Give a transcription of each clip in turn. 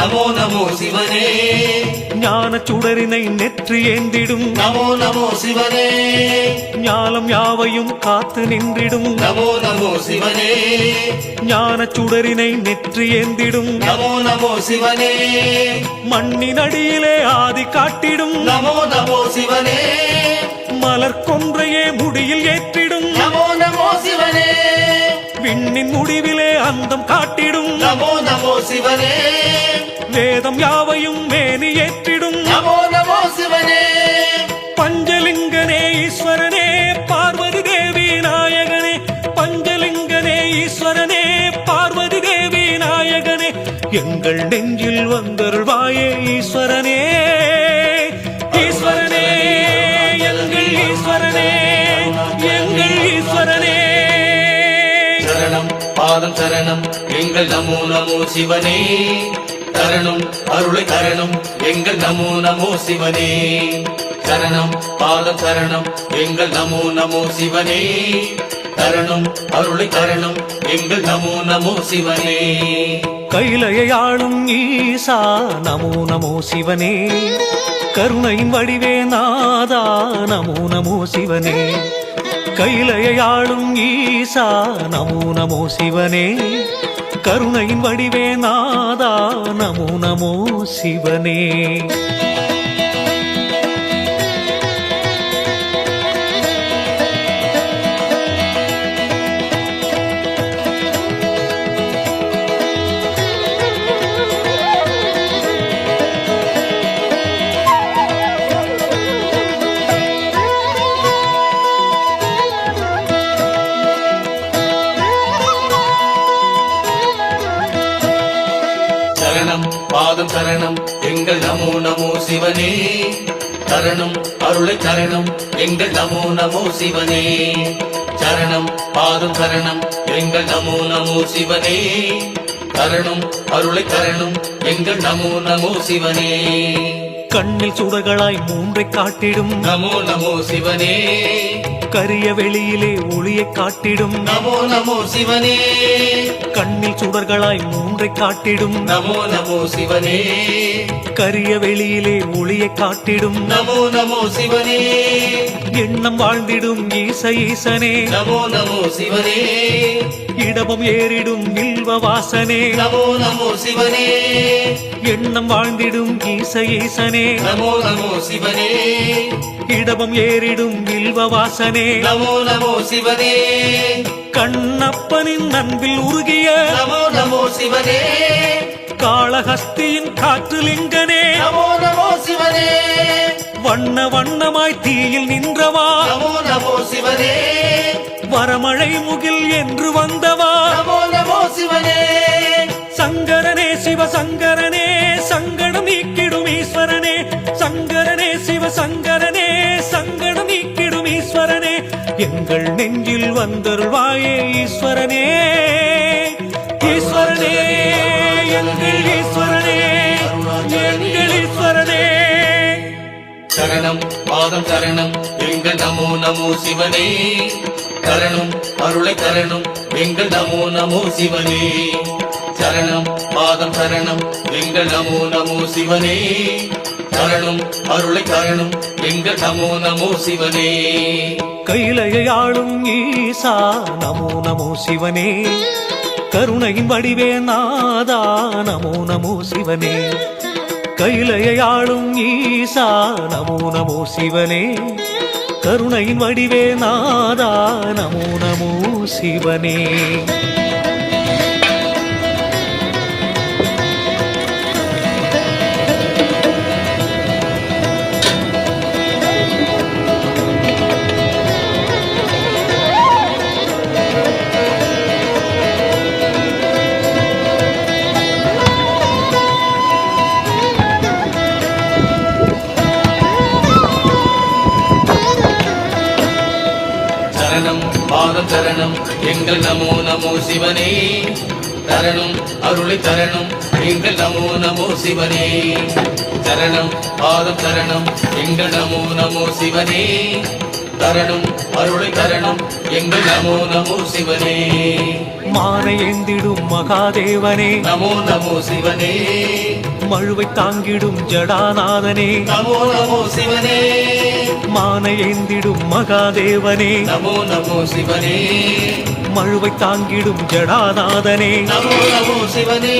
நமோ நமோ சிவனே. ஞான சுடரினை நெற்றி ஏந்திடும் நமோ நமோ சிவனே. ஞானம் யாவையும் காத்து நின்றிடும் நமோ நமோ சிவனே. ஞான சுடரினை நெற்றி ஏந்திடும் நமோ நமோ சிவனே. மண்ணின் அடியிலே ஆதி காட்டிடும் நமோ நமோ சிவனே. மலர் கொன்றையே முடியில் ஏற்றிடும் நமோ நமோ சிவனே. விண்ணின் முடிவிலே அந்தம் காட்டிடும் நமோ நமோ சிவனே. வேதம் யாவையும் மேனி ஏற்றிடும் நமோ நமோ சிவனே. பஞ்சலிங்கனே ஈஸ்வரனே பார்வதி தேவி நாயகனே. பஞ்சலிங்கனே ஈஸ்வரனே பார்வதி தேவி நாயகனே. எங்கள் நெஞ்சில் வந்தருள்வாயே ஈஸ்வரனே. ஈஸ்வரனே எங்கள் ஈஸ்வரனே, எங்கள் ஈஸ்வரனே. சரணம் பாதம் சரணம் எங்கள் நமோ நமோ சிவனே. தரணும் அருளை தரணும் எங்கள் நமோ நமோ சிவனே. சரணம் பாதம் சரணம் எங்கள் நமோ நமோ சிவனே. தரணும் அருளை தரணும் எங்கள் நமோ நமோ சிவனே. கைலையை ஆளும் ஈசா நமோ நமோ சிவனே. கருணையின் வடிவே நாதா நமோ நமோ சிவனே. கைலையை ஆளும் ஈசா நமோ நமோ சிவனே. கருணையின் வடிவே நாதா நமோ நமோ சிவனே. சரணம் பாதம் சரணம் எங்கள் நமோ நமோ சிவனே. தரணும் அருளை தரணும் எங்கள் நமோ நமோ சிவனே. சரணம் பாதம் சரணம் எங்கள் நமோ நமோ சிவனே. தரணும் அருளை தரணும் எங்கள் நமோ நமோ சிவனே. கண்ணில் சுடர்களாய் மூன்றை காட்டிடும் நமோ நமோ சிவனே. கரிய வெளியிலே ஒளியை காட்டிடும் நமோ நமோ சிவனே. கண்ணில் சுடர்களாய் மூன்றை காட்டிடும் நமோ நமோ சிவனே. கரிய வெளியிலே ஒளியை காட்டிடும் நமோ நமோ சிவனே. எண்ணம் வாழ்ந்திடும் ஈச ஈசனே. நமோ நமோ சிவனே. இடபம் ஏறிடும் வில்வ வாசனே. நமோ நமோ சிவனே. எண்ணம் வாழ்ந்திடும் ஈச ஈசனே. நமோ நமோ சிவனே. இடபம் ஏறிடும் வில்வ வாசனே. நமோ நமோ சிவனே. கண்ணப்பனின் அன்பில் உருகிய நமோ நமோ சிவனே. காளஹஸ்தியின் காற்றுலிங்கனே. நமோ நமோ சிவனே. வண்ண வண்ணமாய் தீயில் நின்றவா. நமோ நமோ சிவனே. வரமழை முகில் என்று வந்தவா. நமோ நமோ சிவனே. சங்கரனே சிவ சங்கரனே சங்கடம் நீக்கிடும் ஈஸ்வரனே. சங்கரனே சிவ சங்கரனே சங்கடம் நீக்கிடும் ஈஸ்வரனே. எங்கள் நெஞ்சில் வந்தருள்வாயே ஈஸ்வரனே. ஈஸ்வரனே எங்கள் ஈஸ்வரனே, எங்கள் ஈஸ்வரனே. சரணம் பாதம் சரணம் எங்கள் நமோ நமோ சிவனே. தரணும் அருளை தரணும் எங்கள் நமோ நமோ சிவனே. சரணம் பாதம் சரணம் எங்கள் நமோ நமோ சிவனே. தரணும் அருளை தரணும் எங்கள் நமோ நமோ சிவனே. கைலையை ஆளும் ஈசா நமோ நமோ சிவனே. கருணையின் வடிவே நாதா நமோ நமோ சிவனே. கைலையை ஆளும் ஈசா நமோ நமோ சிவனே. கருணையின் வடிவே நாதா நமோ நமோ சிவனே. சரணம் பாதம் சரணம் எங்கள் நமோ நமோ சிவனே. தரணும் அருளை தரணும் எங்கள் நமோ நமோ சிவனே. சரணம் பாதம் சரணம் எங்கள் நமோ நமோ சிவனே. தரணும் அருளை தரணும் எங்கள் நமோ நமோ சிவனே. மானை ஏந்திடும் மகாதேவனே. நமோ நமோ சிவனே. மழுவை தாங்கிடும் ஜடாநாதனே நமோ நமோ சிவனே மானை ஏந்திடும் மகாதேவனே நமோ நமோ சிவனே மழுவை தாங்கிடும் ஜடாநாதனே நமோ நமோ சிவனே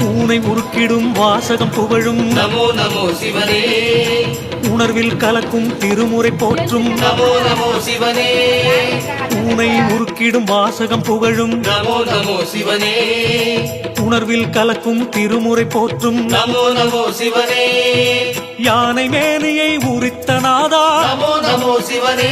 ஊனை முறுக்கிடும் வாசகம் புகழும் நமோ நமோ சிவனே உணர்வில் கலக்கும் திருமுறை போற்றும் நமோ நமோ சிவனே ஊனை முறுக்கிடும் வாசகம் புகழும் நமோ நமோ சிவனே உணர்வில் கலக்கும் திருமுறை போற்றும் நமோ நமோ சிவனே யானை மேனியை உரித்த நாதா நமோ நமோ சிவனே